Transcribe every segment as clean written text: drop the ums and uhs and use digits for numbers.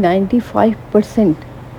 95%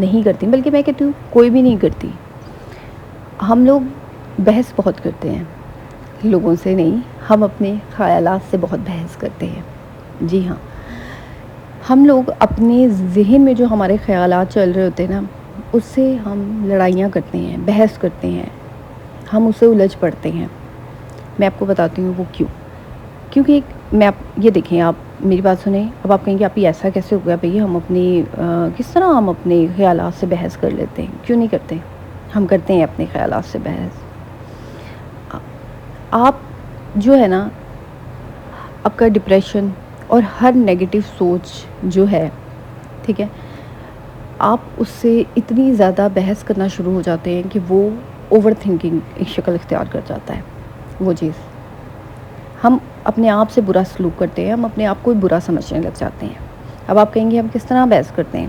نہیں کرتی، بلکہ میں کہتی ہوں کوئی بھی نہیں کرتی. ہم لوگ بحث بہت کرتے ہیں، لوگوں سے نہیں، ہم اپنے خیالات سے بہت بحث کرتے ہیں. جی ہاں، ہم لوگ اپنے ذہن میں جو ہمارے خیالات چل رہے ہوتے ہیں نا، اس سے ہم لڑائیاں کرتے ہیں، بحث کرتے ہیں، ہم اسے الجھ پڑتے ہیں. میں آپ کو بتاتی ہوں وہ کیوں. کیونکہ یہ دیکھیں، آپ میری بات سنیں. اب آپ کہیں گے آپ یہ ایسا کیسے ہو گیا بھئی، ہم اپنی کس طرح ہم اپنے خیالات سے بحث کر لیتے ہیں؟ کیوں نہیں کرتے؟ ہم کرتے ہیں اپنے خیالات سے بحث. آپ جو ہے نا، آپ کا ڈپریشن اور ہر نیگیٹو سوچ جو ہے، ٹھیک ہے، آپ اس سے اتنی زیادہ بحث کرنا شروع ہو جاتے ہیں کہ وہ اوور تھنکنگ ایک شکل اختیار کر جاتا ہے. وہ چیز ہم اپنے آپ سے برا سلوک کرتے ہیں، ہم اپنے آپ کو برا سمجھنے لگ جاتے ہیں. اب آپ کہیں گے ہم کس طرح بحث کرتے ہیں؟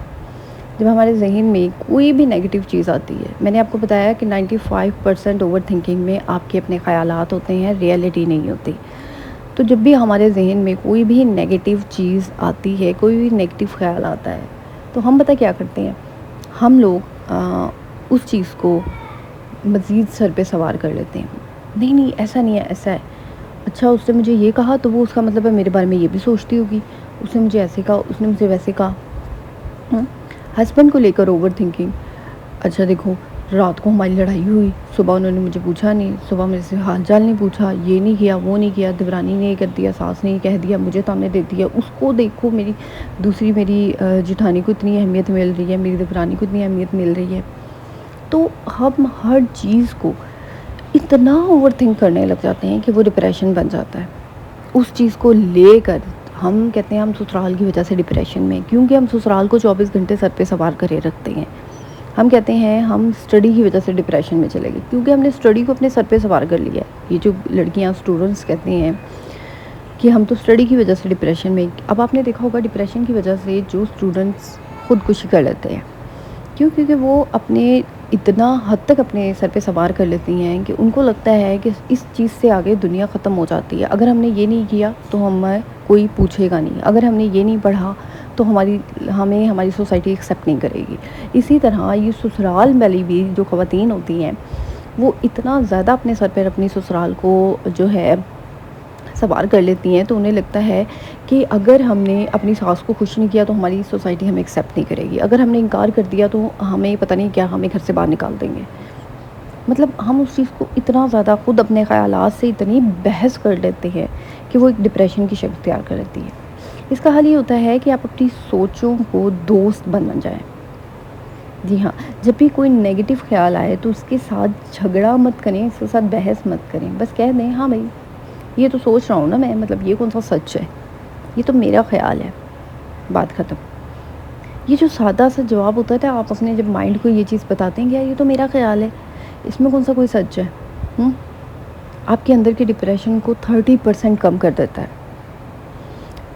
جب ہمارے ذہن میں کوئی بھی نیگیٹو چیز آتی ہے. میں نے آپ کو بتایا کہ 95% اوور تھنکنگ میں آپ کے اپنے خیالات ہوتے ہیں، ریئلٹی نہیں ہوتی. تو جب بھی ہمارے ذہن میں کوئی بھی نیگیٹو چیز آتی ہے، کوئی بھی نیگیٹو خیال آتا ہے، تو ہم پتہ کیا کرتے ہیں؟ ہم لوگ اس چیز کو مزید سر پہ سوار کر لیتے ہیں. نہیں ایسا نہیں ہے، ایسا ہے. اچھا، اس نے مجھے یہ کہا تو وہ اس کا مطلب ہے میرے بارے میں یہ بھی سوچتی ہوگی. اس نے مجھے ایسے کہا، اس نے مجھے ویسے کہا. ہسبینڈ کو لے کر اوور تھنکنگ. اچھا دیکھو، رات کو ہماری لڑائی ہوئی، صبح انہوں نے مجھے پوچھا نہیں، صبح میرے سے حال چال نہیں پوچھا، یہ نہیں کیا، وہ نہیں کیا، دیورانی نے یہ کر دیا، ساس نے یہ کہہ دیا، مجھے تانے دے دیا. اس کو دیکھو، میری جٹھانی کو اتنی اہمیت مل رہی ہے، میری دیورانی کو اتنی اہمیت مل رہی ہے. تو ہم ہر چیز کو اتنا اوور تھنک کرنے لگ جاتے ہیں کہ وہ ڈپریشن بن جاتا ہے. اس چیز کو لے کر ہم کہتے ہیں ہم سسرال کی وجہ سے ڈپریشن میں، کیونکہ ہم سسرال کو 24 گھنٹے سر پہ سوار کرے رکھتے ہیں. ہم کہتے ہیں ہم اسٹڈی کی وجہ سے ڈپریشن میں چلے گئے، کیونکہ ہم نے اسٹڈی کو اپنے سر پہ سوار کر لیا ہے. یہ جو لڑکیاں اسٹوڈنٹس کہتے ہیں کہ ہم تو اسٹڈی کی وجہ سے ڈپریشن میں. اب آپ نے دیکھا ہوگا ڈپریشن کی وجہ سے جو اسٹوڈنٹس خودکشی کر لیتے ہیں، کیونکہ وہ اپنے اتنا حد تک اپنے سر پہ سوار کر لیتی ہیں کہ ان کو لگتا ہے کہ اس چیز سے آگے دنیا ختم ہو جاتی ہے. اگر ہم نے یہ نہیں کیا تو ہمیں کوئی پوچھے گا نہیں، اگر ہم نے یہ نہیں پڑھا تو ہماری سوسائٹی ایکسیپٹ نہیں کرے گی. اسی طرح یہ سسرال والی بھی جو خواتین ہوتی ہیں، وہ اتنا زیادہ اپنے سر پہ اپنی سسرال کو جو ہے سوار کر لیتی ہیں، تو انہیں لگتا ہے کہ اگر ہم نے اپنی ساس کو خوش نہیں کیا تو ہماری سوسائٹی ہمیں ایکسیپٹ نہیں کرے گی، اگر ہم نے انکار کر دیا تو ہمیں پتہ نہیں کیا، ہمیں گھر سے باہر نکال دیں گے. مطلب ہم اس چیز کو اتنا زیادہ خود اپنے خیالات سے اتنی بحث کر لیتے ہیں کہ وہ ایک ڈپریشن کی شکل اختیار کر لیتی ہے. اس کا حل یہ ہوتا ہے کہ آپ اپنی سوچوں کو دوست بن جائیں. جی ہاں، جب بھی کوئی نیگیٹو خیال آئے تو اس کے ساتھ جھگڑا مت کریں، اس کے ساتھ بحث مت کریں. بس کہہ دیں ہاں بھائی یہ تو سوچ رہا ہوں نا میں، مطلب یہ کون سا سچ ہے، یہ تو میرا خیال ہے، بات ختم. یہ جو سادہ سا جواب ہوتا ہے، آپ اپنے جب مائنڈ کو یہ چیز بتاتے ہیں کہ یہ تو میرا خیال ہے، اس میں کون سا کوئی سچ ہے، آپ کے اندر کی ڈپریشن کو 30% کم کر دیتا ہے.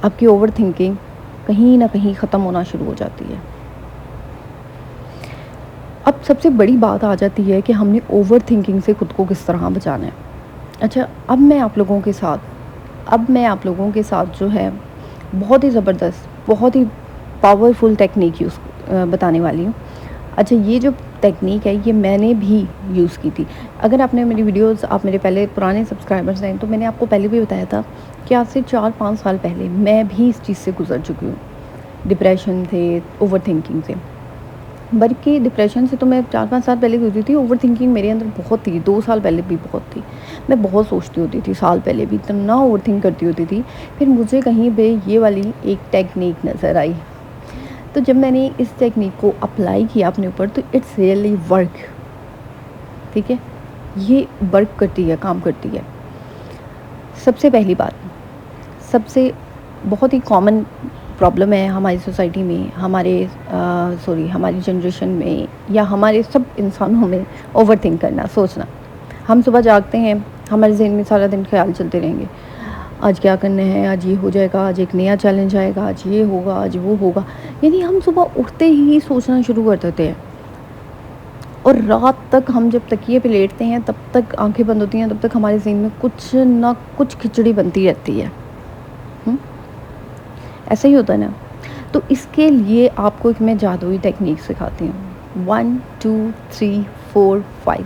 آپ کی اوور تھنکنگ کہیں نہ کہیں ختم ہونا شروع ہو جاتی ہے. اب سب سے بڑی بات آ جاتی ہے کہ ہم نے اوور تھنکنگ سے خود کو کس طرح بچانا ہے. اچھا، اب میں آپ لوگوں کے ساتھ جو ہے بہت ہی زبردست، بہت ہی پاورفل ٹیکنیک بتانے والی ہوں. اچھا، یہ جو ٹیکنیک ہے یہ میں نے بھی یوز کی تھی. اگر آپ نے میری ویڈیوز، آپ میرے پہلے پرانے سبسکرائبرز ہیں، تو میں نے آپ کو پہلے بھی بتایا تھا کہ آج سے 4-5 سال پہلے میں بھی اس چیز سے گزر چکی ہوں. ڈپریشن سے، اوور تھنکنگ سے. بلکہ ڈپریشن سے تو میں 4-5 سال پہلے گزری تھی، اوور تھنکنگ میرے اندر بہت تھی، 2 سال پہلے بھی بہت تھی. میں بہت سوچتی ہوتی تھی، سال پہلے بھی اتنا اوور تھنک کرتی ہوتی تھی. پھر مجھے کہیں پہ یہ والی ایک ٹیکنیک نظر آئی، تو جب میں نے اس ٹیکنیک کو اپلائی کیا اپنے اوپر تو اٹس ریئلی ورک. ٹھیک ہے، یہ ورک کرتی ہے، کام کرتی ہے. سب سے پہلی بات، سب سے بہت ہی کامن پرابلم ہے ہماری سوسائٹی میں، ہماری جنریشن میں، یا ہمارے سب انسانوں میں، اوور تھنک کرنا، سوچنا. ہم صبح جاگتے ہیں، ہمارے ذہن میں سارا دن خیال چلتے رہیں گے، آج کیا کرنا ہے، آج یہ ہو جائے گا، آج ایک نیا چیلنج آئے گا، آج یہ ہوگا، آج وہ ہوگا. یعنی ہم صبح اٹھتے ہی سوچنا شروع کر دیتے ہیں، اور رات تک ہم جب تکیے پہ لیٹتے ہیں تب تک آنکھیں بند ہوتی ہیں، تب تک ہمارے ذہن میں کچھ نہ کچھ کھچڑی بنتی رہتی ہے. ایسا ہی ہوتا ہے نا. تو اس کے لیے آپ کو ایک میں جادوئی ٹیکنیک سکھاتی ہوں. 1 2 3 4 5,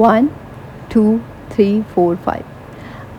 1 2 3 4 5.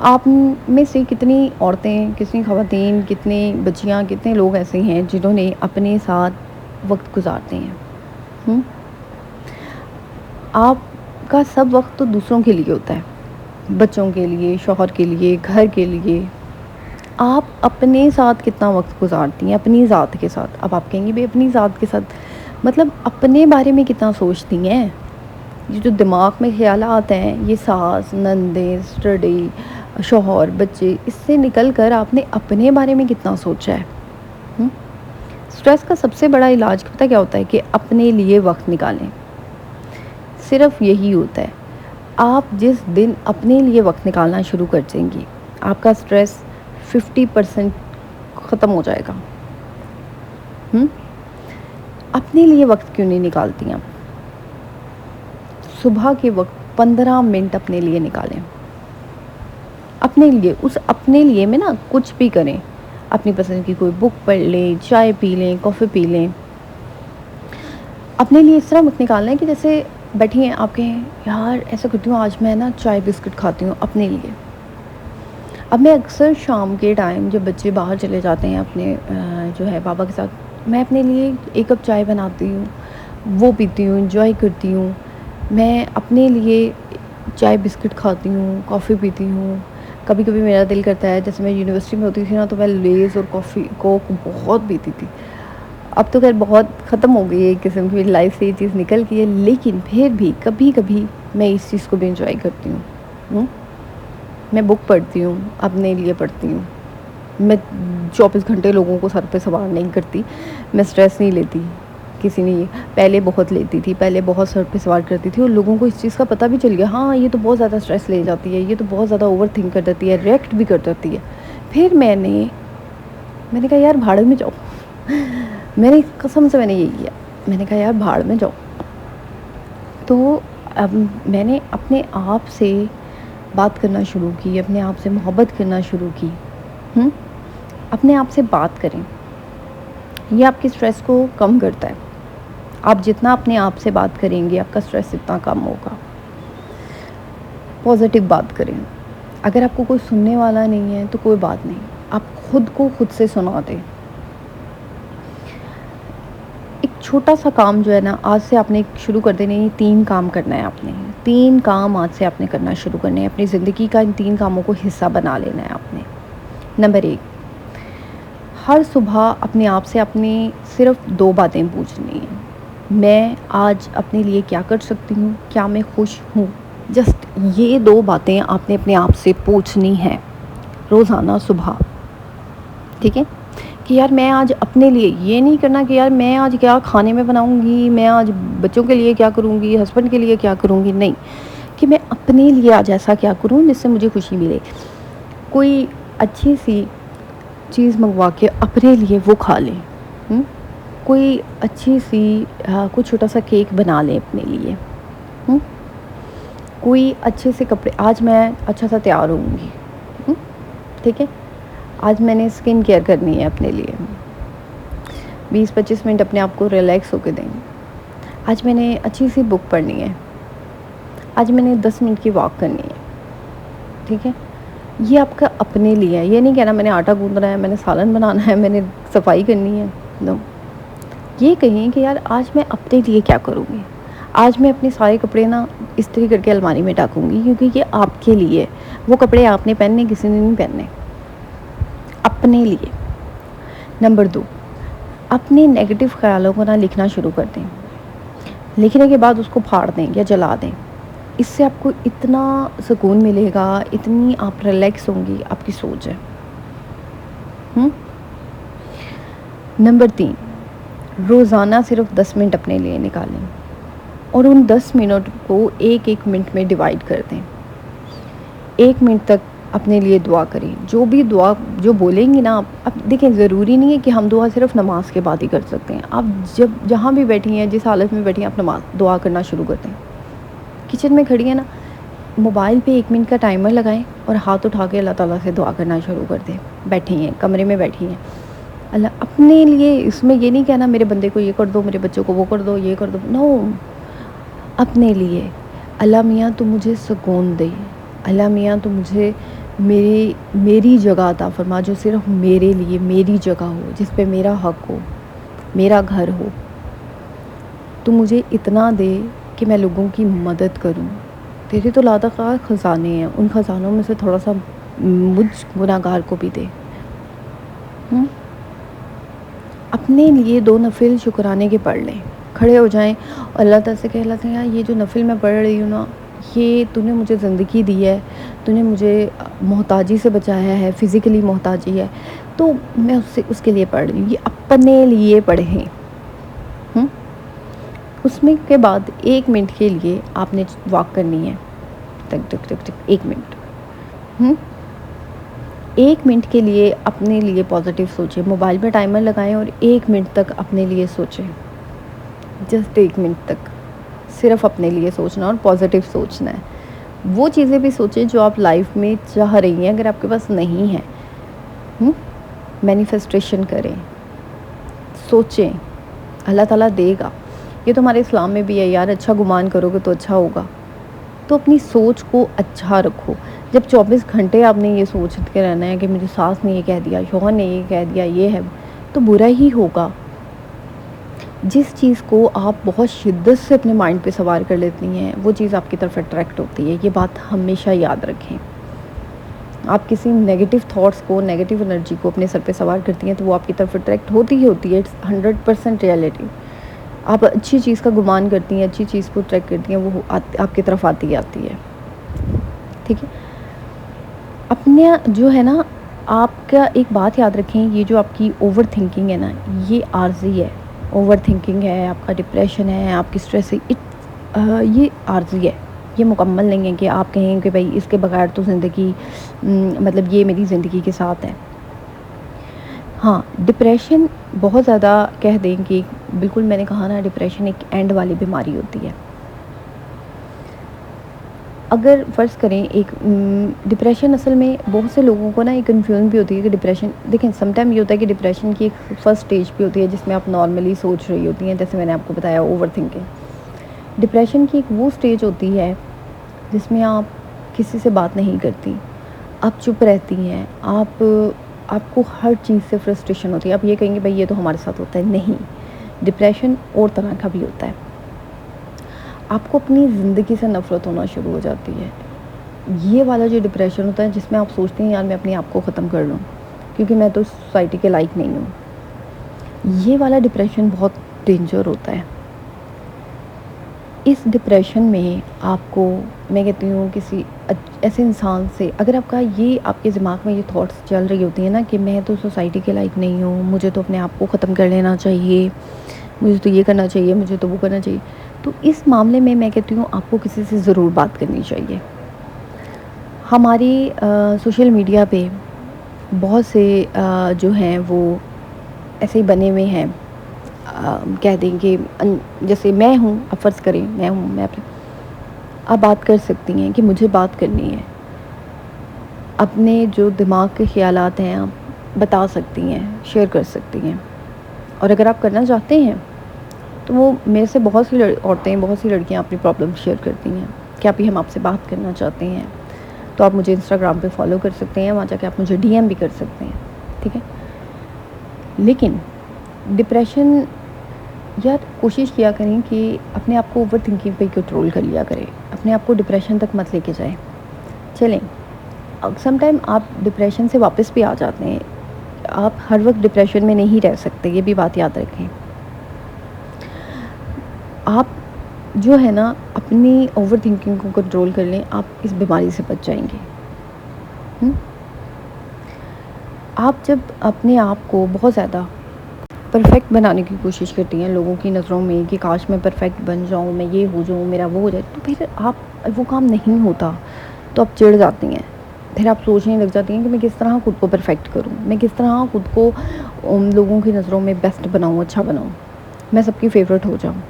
آپ میں سے کتنی عورتیں، کتنی خواتین، کتنے بچیاں، کتنے لوگ ایسے ہیں جنہوں نے اپنے ساتھ وقت گزارتے ہیں؟ ہم؟ آپ کا سب وقت تو دوسروں کے لیے ہوتا ہے، بچوں کے لیے، شوہر کے لیے، گھر کے لیے. آپ اپنے ساتھ کتنا وقت گزارتی ہیں اپنی ذات کے ساتھ؟ اب آپ کہیں گے بھائی اپنی ذات کے ساتھ مطلب اپنے بارے میں کتنا سوچتی ہیں؟ یہ جو دماغ میں خیالات ہیں، یہ ساس، نندیں، اسٹڈی، شوہر، بچے، اس سے نکل کر آپ نے اپنے بارے میں کتنا سوچا ہے؟ اسٹریس کا سب سے بڑا علاج پتہ کیا ہوتا ہے؟ کہ اپنے لیے وقت نکالیں. صرف یہی ہوتا ہے. آپ جس دن اپنے لیے وقت نکالنا شروع کر دیں گی، آپ کا اسٹریس 50% ختم ہو جائے گا. اپنے لیے وقت کیوں نہیں نکالتی آپ؟ صبح کے وقت 15 منٹ اپنے لیے نکالیں. اپنے لیے، اس اپنے لیے میں نا کچھ بھی کریں. اپنی پسند کی کوئی بک پڑھ لیں، چائے پی لیں، کافی پی لیں. اپنے لیے اس طرح وقت نکالنا ہے کہ جیسے بیٹھی ہیں آپ کہیں یار ایسا کرتی ہوں آج میں نا چائے بسکٹ کھاتی ہوں اپنے لیے. اب میں اکثر شام کے ٹائم جب بچے باہر چلے جاتے ہیں اپنے جو ہے بابا کے ساتھ، میں اپنے لیے 1 کپ چائے بناتی ہوں، وہ پیتی ہوں، انجوائے کرتی ہوں. میں اپنے لیے چائے بسکٹ کھاتی ہوں، کافی پیتی ہوں. کبھی کبھی میرا دل کرتا ہے، جیسے میں یونیورسٹی میں ہوتی تھی نا تو میں لیز اور کافی کوک بہت پیتی تھی. اب تو خیر بہت ختم ہو گئی ہے، ایک قسم کی میری لائف سے یہ چیز نکل گئی ہے، لیکن پھر بھی کبھی کبھی میں اس چیز کو بھی انجوائے کرتی ہوں. میں بک پڑھتی ہوں، اپنے لیے پڑھتی ہوں. میں 24 گھنٹے لوگوں کو سر پہ سوار نہیں کرتی. میں اسٹریس نہیں لیتی کسی نے. پہلے بہت لیتی تھی، پہلے بہت سر پہ سوار کرتی تھی، اور لوگوں کو اس چیز کا پتہ بھی چل گیا، ہاں یہ تو بہت زیادہ اسٹریس لے جاتی ہے، یہ تو بہت زیادہ اوور تھنک کر دیتی ہے، ریئیکٹ بھی کر دیتی ہے. پھر میں نے کہا یار بھاڑ میں جاؤ. میں نے قسم سے میں نے یہی کیا، میں نے کہا یار بھاڑ میں جاؤ. تو اب میں نے اپنے آپ سے بات کرنا شروع کی، اپنے آپ سے محبت کرنا شروع کی. اپنے آپ سے بات کریں، یہ آپ کے اسٹریس کو کم کرتا ہے. آپ جتنا اپنے آپ سے بات کریں گے آپ کا اسٹریس اتنا کم ہوگا. پازیٹیو بات کریں. اگر آپ کو کوئی سننے والا نہیں ہے تو کوئی بات نہیں، آپ خود کو خود سے سنا دیں. ایک چھوٹا سا کام جو ہے نا آج سے آپ نے شروع کر دینا ہے. 3 کام کرنا ہے آپ نے. 3 کام آج سے آپ نے کرنا شروع کرنے ہیں. اپنی زندگی کا ان 3 کاموں کو حصہ بنا لینا ہے آپ نے. نمبر 1، ہر صبح اپنے آپ سے اپنی صرف 2 باتیں پوچھنی ہیں. میں آج اپنے لیے کیا کر سکتی ہوں؟ کیا میں خوش ہوں؟ جسٹ یہ 2 باتیں آپ نے اپنے آپ سے پوچھنی ہیں روزانہ صبح. ٹھیک ہے کہ یار میں آج اپنے لیے یہ نہیں کرنا کہ یار میں آج کیا کھانے میں بناؤں گی، میں آج بچوں کے لیے کیا کروں گی، ہسبینڈ کے لیے کیا کروں گی. نہیں، کہ میں اپنے لیے آج ایسا کیا کروں جس سے مجھے خوشی ملے. کوئی اچھی سی چیز منگوا کے اپنے لیے وہ کھا لیں. کوئی اچھی سی کوئی چھوٹا سا کیک بنا لیں اپنے لیے. کوئی اچھے سے کپڑے، آج میں اچھا سا تیار ہوں گی. ٹھیک ہے، آج میں نے اسکن کیئر کرنی ہے اپنے لیے. 20-25 منٹ اپنے آپ کو ریلیکس ہو کے دیں. آج میں نے اچھی سی بک پڑھنی ہے. آج میں نے 10 منٹ کی واک کرنی ہے. ٹھیک ہے، یہ آپ کا اپنے لیے ہے. یہ نہیں کہنا میں نے آٹا گوندنا ہے، میں نے سالن بنانا ہے، میں نے صفائی کرنی ہے. نو، یہ کہیں کہ یار آج میں اپنے لیے کیا کروں گی. آج میں اپنے سارے کپڑے نا استری کر کے الماری میں ڈاکوں گی، کیونکہ یہ آپ کے لیے. وہ کپڑے آپ نے پہننے، کسی نے نہیں پہننے، اپنے لیے. نمبر 2، اپنے نیگیٹو خیالوں کو نہ لکھنا شروع کر دیں. لکھنے کے بعد اس کو پھاڑ دیں یا جلا دیں. اس سے آپ کو اتنا سکون ملے گا، اتنی آپ ریلیکس ہوں گی. آپ کی سوچ ہے. نمبر 3، روزانہ صرف 10 منٹ اپنے لیے نکالیں اور ان 10 منٹ کو 1 منٹ میں ڈیوائیڈ کر دیں. 1 منٹ تک اپنے لیے دعا کریں. جو بھی دعا جو بولیں گی نا آپ، اب دیکھیں ضروری نہیں ہے کہ ہم دعا صرف نماز کے بعد ہی کر سکتے ہیں. آپ جہاں بھی بیٹھی ہیں، جس حالت میں بیٹھی ہیں، آپ دعا کرنا شروع کر دیں. کچن میں کھڑی ہیں نا، موبائل پہ 1 منٹ کا ٹائمر لگائیں اور ہاتھ اٹھا کے اللہ تعالیٰ سے دعا کرنا شروع کر دیں. بیٹھی ہیں، کمرے میں بیٹھی ہیں، اللہ اپنے لیے. اس میں یہ نہیں کہنا میرے بندے کو یہ کر دو، میرے بچوں کو وہ کر دو، یہ کر دو. نو، اپنے لیے اللہ میاں تو مجھے سکون دے، اللہ میاں تو مجھے میری جگہ عطا فرما، جو صرف میرے لیے میری جگہ ہو، جس پہ میرا حق ہو، میرا گھر ہو. تو مجھے اتنا دے کہ میں لوگوں کی مدد کروں. تیرے تو لادقار خزانے ہیں، ان خزانوں میں سے تھوڑا سا مجھ گناہ گار کو بھی دے. اپنے لیے 2 نفل شکرانے کے پڑھ لیں، کھڑے ہو جائیں اور اللہ تعالیٰ سے کہلاتے ہیں یہ جو نفل میں پڑھ رہی ہوں نا، یہ تو نے مجھے زندگی دی ہے، تو نے مجھے محتاجی سے بچایا ہے، فزیکلی محتاجی ہے، تو میں اس کے لیے پڑھ رہی ہوں. یہ اپنے لیے پڑھیں. اس میں کے بعد 1 منٹ کے لیے آپ نے واک کرنی ہے. ٹک ٹک ٹک ٹک 1 منٹ. 1 منٹ کے لیے اپنے لیے پازیٹیو سوچیں. موبائل پہ ٹائمر لگائیں اور 1 منٹ تک اپنے لیے سوچیں. جسٹ 1 منٹ تک صرف اپنے لیے سوچنا اور پازیٹیو سوچنا ہے. وہ چیزیں بھی سوچیں جو آپ لائف میں چاہ رہی ہیں، اگر آپ کے پاس نہیں ہے. مینیفیسٹیشن کریں، سوچیں، اللہ تعالیٰ دے گا. یہ تو ہمارے اسلام میں بھی ہے یار، اچھا گمان کرو گے تو اچھا ہوگا. تو اپنی سوچ کو اچھا رکھو. جب 24 گھنٹے آپ نے یہ سوچ کے رہنا ہے کہ مجھے ساس نے یہ کہہ دیا، شوہر نے یہ کہہ دیا، یہ ہے، تو برا ہی ہوگا. جس چیز کو آپ بہت شدت سے اپنے مائنڈ پہ سوار کر لیتی ہیں، وہ چیز آپ کی طرف اٹریکٹ ہوتی ہے. یہ بات ہمیشہ یاد رکھیں. آپ کسی نیگیٹو تھاٹس کو، نیگیٹو انرجی کو اپنے سر پہ سوار کرتی ہیں تو وہ آپ کی طرف اٹریکٹ ہوتی ہی ہوتی ہے. It's 100% reality. آپ اچھی چیز کا گمان کرتی ہیں، اچھی چیز کو ٹریک کرتی ہیں، وہ آپ کی طرف آتی ہے. ٹھیک ہے. اپنے جو ہے نا، آپ کا ایک بات یاد رکھیں، یہ جو آپ کی اوور تھنکنگ ہے نا، یہ عارضی ہے. اوور تھنکنگ ہے، آپ کا ڈپریشن ہے، آپ کی اسٹریس ہے، یہ عارضی ہے. یہ مکمل نہیں ہے کہ آپ کہیں کہ بھائی اس کے بغیر تو زندگی، مطلب یہ میری زندگی کے ساتھ ہے. ہاں، ڈپریشن بہت زیادہ کہہ دیں کہ بالکل میں نے کہا نا، ڈپریشن ایک اینڈ والی بیماری ہوتی ہے. اگر فرض کریں ایک ڈپریشن، اصل میں بہت سے لوگوں کو نا ایک کنفیوژن بھی ہوتی ہے کہ ڈپریشن، دیکھیں سم ٹائم یہ ہوتا ہے کہ ڈپریشن کی ایک فرسٹ اسٹیج بھی ہوتی ہے جس میں آپ نارملی سوچ رہی ہوتی ہیں، جیسے میں نے آپ کو بتایا اوور تھنکنگ. ڈپریشن کی ایک وہ اسٹیج ہوتی ہے جس میں آپ کسی سے بات نہیں کرتی، آپ چپ رہتی ہیں، آپ کو ہر چیز سے فرسٹریشن ہوتی ہے. آپ یہ کہیں گے بھائی یہ تو ہمارے ساتھ ہوتا ہے. نہیں، ڈپریشن اور طرح کا بھی ہوتا ہے. آپ کو اپنی زندگی سے نفرت ہونا شروع ہو جاتی ہے. یہ والا جو ڈپریشن ہوتا ہے جس میں آپ سوچتے ہیں یار میں اپنے آپ کو ختم کر لوں کیونکہ میں تو سوسائٹی کے لائق نہیں ہوں، یہ والا ڈپریشن بہت ڈینجر ہوتا ہے. اس ڈپریشن میں آپ کو، میں کہتی ہوں کسی ایسے انسان سے، اگر آپ کا یہ آپ کے دماغ میں یہ تھاٹس چل رہی ہوتی ہیں نا کہ میں تو سوسائٹی کے لائق نہیں ہوں، مجھے تو اپنے آپ کو ختم کر لینا چاہیے، مجھے تو یہ کرنا چاہیے، مجھے تو وہ کرنا چاہیے، تو اس معاملے میں کہتی ہوں آپ کو کسی سے ضرور بات کرنی چاہیے. ہماری سوشل میڈیا پہ بہت سے جو ہیں وہ ایسے ہی بنے ہوئے ہیں، کہہ دیں کہ جیسے میں ہوں، اب فرض کریں میں ہوں، میں آپ بات کر سکتی ہیں کہ مجھے بات کرنی ہے. اپنے جو دماغ کے خیالات ہیں آپ بتا سکتی ہیں، شیئر کر سکتی ہیں. اور اگر آپ کرنا چاہتے ہیں تو وہ میرے سے بہت سی عورتیں، بہت سی لڑکیاں اپنی پرابلم شیئر کرتی ہیں کہ آپ ہی ہم آپ سے بات کرنا چاہتے ہیں. تو آپ مجھے انسٹاگرام پہ فالو کر سکتے ہیں، وہاں جا کے آپ مجھے ڈی ایم بھی کر سکتے ہیں. ٹھیک ہے. لیکن ڈپریشن، یار کوشش کیا کریں کہ اپنے آپ کو اوور تھنکنگ پہ کنٹرول کر لیا کریں، اپنے آپ کو ڈپریشن تک مت لے کے جائیں. چلیں، سم ٹائم آپ ڈپریشن سے واپس بھی آ جاتے ہیں. آپ ہر وقت ڈپریشن میں نہیں رہ سکتے، یہ بھی بات یاد رکھیں. آپ جو ہے نا اپنی اوور تھنکنگ کو کنٹرول کر لیں، آپ اس بیماری سے بچ جائیں گے. آپ جب اپنے آپ کو بہت زیادہ پرفیکٹ بنانے کی کوشش کرتی ہیں لوگوں کی نظروں میں کہ کاش میں پرفیکٹ بن جاؤں، میں یہ ہو جاؤں، میرا وہ ہو جائے، تو پھر آپ وہ کام نہیں ہوتا تو آپ چڑ جاتی ہیں. پھر آپ سوچنے لگ جاتی ہیں کہ میں کس طرح خود کو پرفیکٹ کروں، میں کس طرح خود کو لوگوں کی نظروں میں بیسٹ بناؤں، اچھا بناؤں، میں سب کی فیوریٹ ہو جاؤں.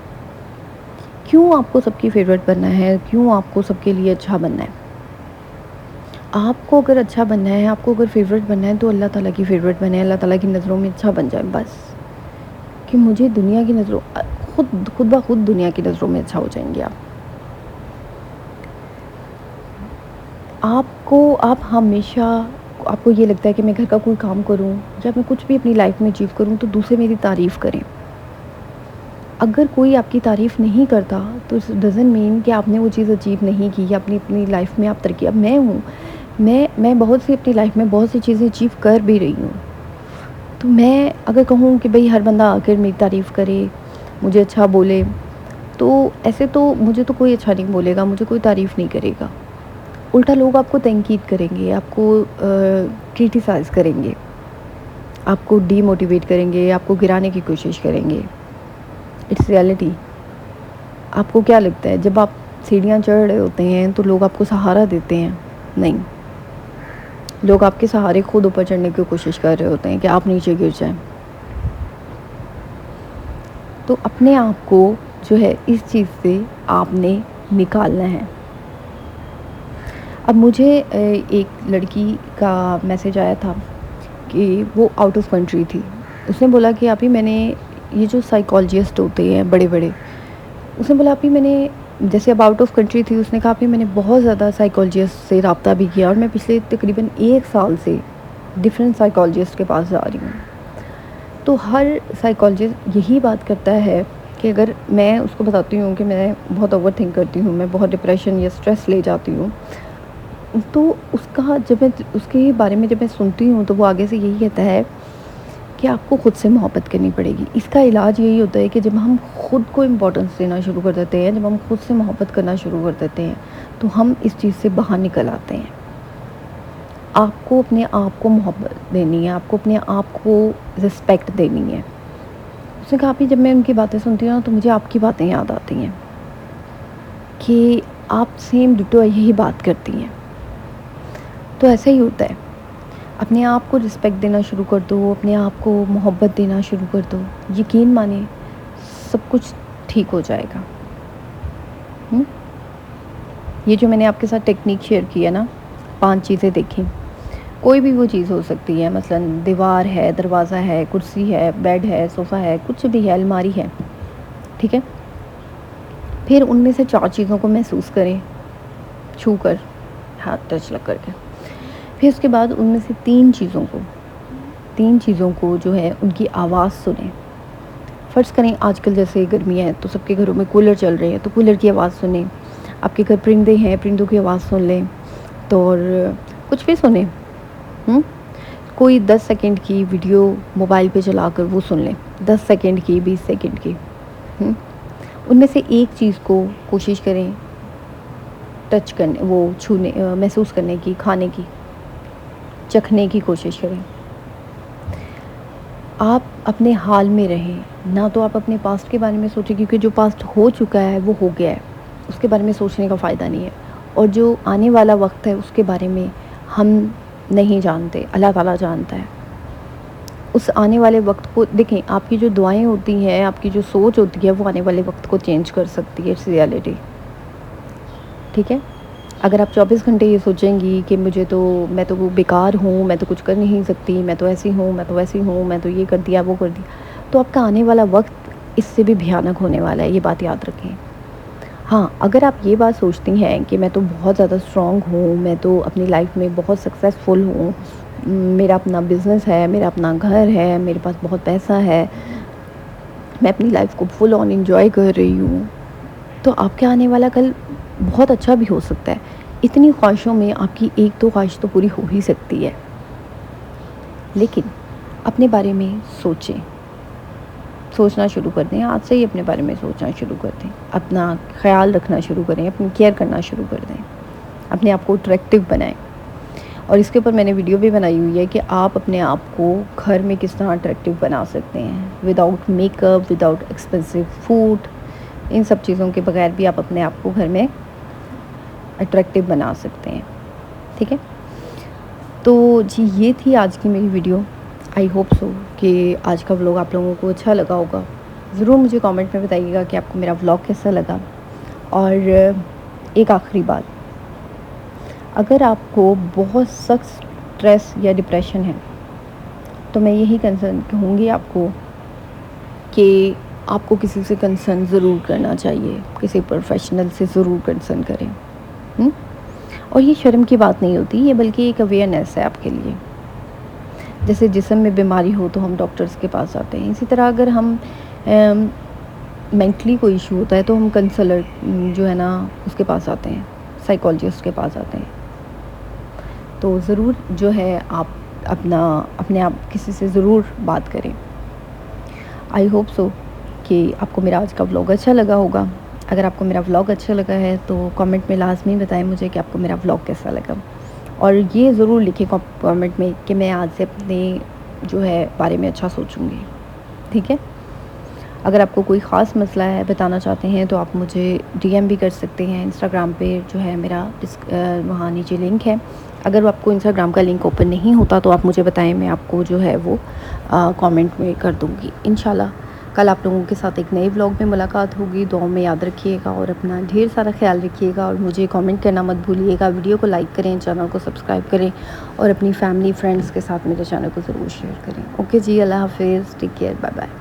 کیوں آپ کو سب کی فیوریٹ بننا ہے؟ کیوں آپ کو سب کے لیے اچھا بننا ہے؟ آپ کو اگر اچھا بننا ہے، آپ کو اگر فیوریٹ بننا ہے تو اللہ تعالیٰ کی فیوریٹ بنے، اللہ تعالیٰ کی نظروں میں اچھا بن جائے بس. کہ مجھے دنیا کی نظروں، خود بخود دنیا کی نظروں میں اچھا ہو جائیں گے. آپ آپ ہمیشہ آپ کو یہ لگتا ہے کہ میں گھر کا کوئی کام کروں یا میں کچھ بھی اپنی لائف میں اچیو کروں تو دوسرے میری تعریف کریں. اگر کوئی آپ کی تعریف نہیں کرتا تو ڈزنٹ مین کہ آپ نے وہ چیز اچیو نہیں کی یا اپنی لائف میں آپ ترقی. اب میں ہوں، میں بہت سی اپنی لائف میں بہت سی چیزیں اچیو کر بھی رہی ہوں. تو میں اگر کہوں کہ بھئی ہر بندہ آ کر میری تعریف کرے، مجھے اچھا بولے، تو ایسے تو مجھے تو کوئی اچھا نہیں بولے گا، مجھے کوئی تعریف نہیں کرے گا. الٹا لوگ آپ کو تنقید کریں گے، آپ کو کرٹیسائز کریں گے، آپ کو ڈی موٹیویٹ کریں گے، آپ کو گرانے کی کوشش کریں گے. It's reality. آپ کو کیا لگتا ہے جب آپ سیڑھیاں چڑھ رہے ہوتے ہیں تو لوگ آپ کو سہارا دیتے ہیں؟ نہیں، لوگ آپ کے سہارے خود اوپر چڑھنے کی کوشش کر رہے ہوتے ہیں کہ آپ نیچے گر جائیں. تو اپنے آپ کو جو ہے اس چیز سے آپ نے نکالنا ہے. اب مجھے ایک لڑکی کا میسج آیا تھا کہ وہ آؤٹ آف کنٹری تھی. اس نے بولا کہ آپی میں نے یہ جو سائیکالوجسٹ ہوتے ہیں بڑے بڑے، اس نے بولا آپی میں نے، جیسے اب آؤٹ آف کنٹری تھی، اس نے کہا آپی میں نے بہت زیادہ سائیکالوجسٹ سے رابطہ بھی کیا اور میں پچھلے تقریباً 1 سال سے ڈفرینٹ سائیکالوجسٹ کے پاس جا رہی ہوں. تو ہر سائیکالوجسٹ یہی بات کرتا ہے کہ اگر میں اس کو بتاتی ہوں کہ میں بہت اوور تھنک کرتی ہوں، میں بہت ڈپریشن یا اسٹریس لے جاتی ہوں، تو اس کا جب میں اس کے بارے میں جب میں سنتی ہوں تو وہ آگے سے یہی کہتا ہے کہ آپ کو خود سے محبت کرنی پڑے گی. اس کا علاج یہی ہوتا ہے کہ جب ہم خود کو امپورٹنس دینا شروع کر دیتے ہیں، جب ہم خود سے محبت کرنا شروع کر دیتے ہیں تو ہم اس چیز سے باہر نکل آتے ہیں. آپ کو اپنے آپ کو محبت دینی ہے، آپ کو اپنے آپ کو رسپیکٹ دینی ہے. اس نے کہا بھی جب میں ان کی باتیں سنتی ہوں تو مجھے آپ کی باتیں یاد آتی ہیں کہ آپ سیم ڈٹو یہی بات کرتی ہیں. تو ایسا ہی ہوتا ہے، اپنے آپ کو رسپیکٹ دینا شروع کر دو، اپنے آپ کو محبت دینا شروع کر دو. یقین مانیں سب کچھ ٹھیک ہو جائے گا. یہ جو میں نے آپ کے ساتھ ٹیکنیک شیئر کی ہے نا، 5 چیزیں دیکھیں، کوئی بھی وہ چیز ہو سکتی ہے، مثلا دیوار ہے، دروازہ ہے، کرسی ہے، بیڈ ہے، صوفہ ہے، کچھ بھی ہے، الماری ہے، ٹھیک ہے. پھر ان میں سے 4 چیزوں کو محسوس کریں، چھو کر، ہاتھ ٹچ لگ کر کے. پھر اس کے بعد ان میں سے 3 چیزوں کو جو ہے ان کی آواز سنیں. فرض کریں آج کل جیسے گرمیاں ہیں تو سب کے گھروں میں کولر چل رہے ہیں، تو کولر کی آواز سنیں. آپ کے گھر پرندے ہیں، پرندوں کی آواز سن لیں. تو اور کچھ بھی سنیں. کوئی 10 سیکنڈ کی ویڈیو موبائل پہ چلا کر وہ سن لیں، 10 سیکنڈ کی، 20 سیکنڈ کی. ان میں سے ایک چیز کو کوشش کریں ٹچ کرنے، وہ چھونے، محسوس کرنے کی، کھانے کی، چکھنے کی کوشش کریں. آپ اپنے حال میں رہیں، نہ تو آپ اپنے پاسٹ کے بارے میں سوچیں، کیونکہ جو پاسٹ ہو چکا ہے وہ ہو گیا ہے، اس کے بارے میں سوچنے کا فائدہ نہیں ہے. اور جو آنے والا وقت ہے اس کے بارے میں ہم نہیں جانتے، اللہ تعالیٰ جانتا ہے. اس آنے والے وقت کو دیکھیں، آپ کی جو دعائیں ہوتی ہیں، آپ کی جو سوچ ہوتی ہے، وہ آنے والے وقت کو چینج کر سکتی ہے. It's reality. ٹھیک ہے. اگر آپ 24 گھنٹے یہ سوچیں گی کہ میں تو بیکار ہوں، میں تو کچھ کر نہیں سکتی، میں تو ایسی ہوں، میں تو ویسی ہوں، میں تو یہ کر دیا، وہ کر دیا، تو آپ کا آنے والا وقت اس سے بھی بھیانک ہونے والا ہے. یہ بات یاد رکھیں. ہاں، اگر آپ یہ بات سوچتی ہیں کہ میں تو بہت زیادہ اسٹرانگ ہوں، میں تو اپنی لائف میں بہت سکسیزفل ہوں، میرا اپنا بزنس ہے، میرا اپنا گھر ہے، میرے پاس بہت پیسہ ہے، میں اپنی لائف کو فل آن انجوائے کر رہی ہوں، تو آپ کے آنے والا کل بہت اچھا بھی ہو سکتا ہے. اتنی خواہشوں میں آپ کی 1-2 خواہش تو پوری ہو ہی سکتی ہے. لیکن اپنے بارے میں سوچنا شروع کر دیں. آج سے ہی اپنے بارے میں سوچنا شروع کر دیں، اپنا خیال رکھنا شروع کریں، اپنی کیئر کرنا شروع کر دیں، اپنے آپ کو اٹریکٹیو بنائیں. اور اس کے اوپر میں نے ویڈیو بھی بنائی ہوئی ہے کہ آپ اپنے آپ کو گھر میں کس طرح اٹریکٹیو بنا سکتے ہیں، without make up, without expensive food. ان سب چیزوں کے بغیر بھی آپ اپنے آپ کو گھر میں اٹریکٹیو بنا سکتے ہیں. ٹھیک ہے. تو جی یہ تھی آج کی میری ویڈیو. آئی ہوپ سو کہ آج کا ولاگ آپ لوگوں کو اچھا لگا ہوگا. ضرور مجھے کامنٹ میں بتائیے گا کہ آپ کو میرا ولاگ کیسا لگا. اور ایک آخری بات، اگر آپ کو بہت سخت اسٹریس یا ڈپریشن ہے تو میں یہی کنسرن کہوں گی آپ کو کہ آپ کو کسی سے کنسرن ضرور کرنا چاہیے، کسی پروفیشنل سے ضرور کنسرن کریں. اور یہ شرم کی بات نہیں ہوتی، یہ بلکہ ایک اویئرنیس ہے آپ کے لیے. جیسے جسم میں بیماری ہو تو ہم ڈاکٹرز کے پاس جاتے ہیں، اسی طرح اگر ہم مینٹلی کوئی ایشو ہوتا ہے تو ہم کنسلر جو ہے نا اس کے پاس آتے ہیں، سائیکالوجسٹ کے پاس آتے ہیں. تو ضرور جو ہے آپ اپنے آپ کسی سے ضرور بات کریں. آئی ہوپ سو کہ آپ کو میرا آج کا ولاگ اچھا لگا ہوگا. اگر آپ کو میرا ولاگ اچھا لگا ہے تو کامنٹ میں لازمی بتائیں مجھے کہ آپ کو میرا ولاگ کیسا لگا، اور یہ ضرور لکھیں کامنٹ میں کہ میں آج سے اپنے جو ہے بارے میں اچھا سوچوں گی. ٹھیک ہے؟ اگر آپ کو کوئی خاص مسئلہ ہے بتانا چاہتے ہیں تو آپ مجھے ڈی ایم بھی کر سکتے ہیں. انسٹاگرام پہ جو ہے میرا وہاں نیچے لنک ہے. اگر آپ کو انسٹاگرام کا لنک اوپن نہیں ہوتا تو آپ مجھے بتائیں، میں آپ کو جو ہے وہ کامنٹ میں کر دوں گی انشاءاللہ. کل آپ لوگوں کے ساتھ ایک نئے ولاگ میں ملاقات ہوگی. دعاؤں میں یاد رکھیے گا اور اپنا ڈھیر سارا خیال رکھیے گا، اور مجھے کامنٹ کرنا مت بھولیے گا. ویڈیو کو لائک کریں، چینل کو سبسکرائب کریں، اور اپنی فیملی فرینڈس کے ساتھ میرے چینل کو ضرور شیئر کریں. اوکے جی، اللہ حافظ، ٹیک کیئر، بائے بائے.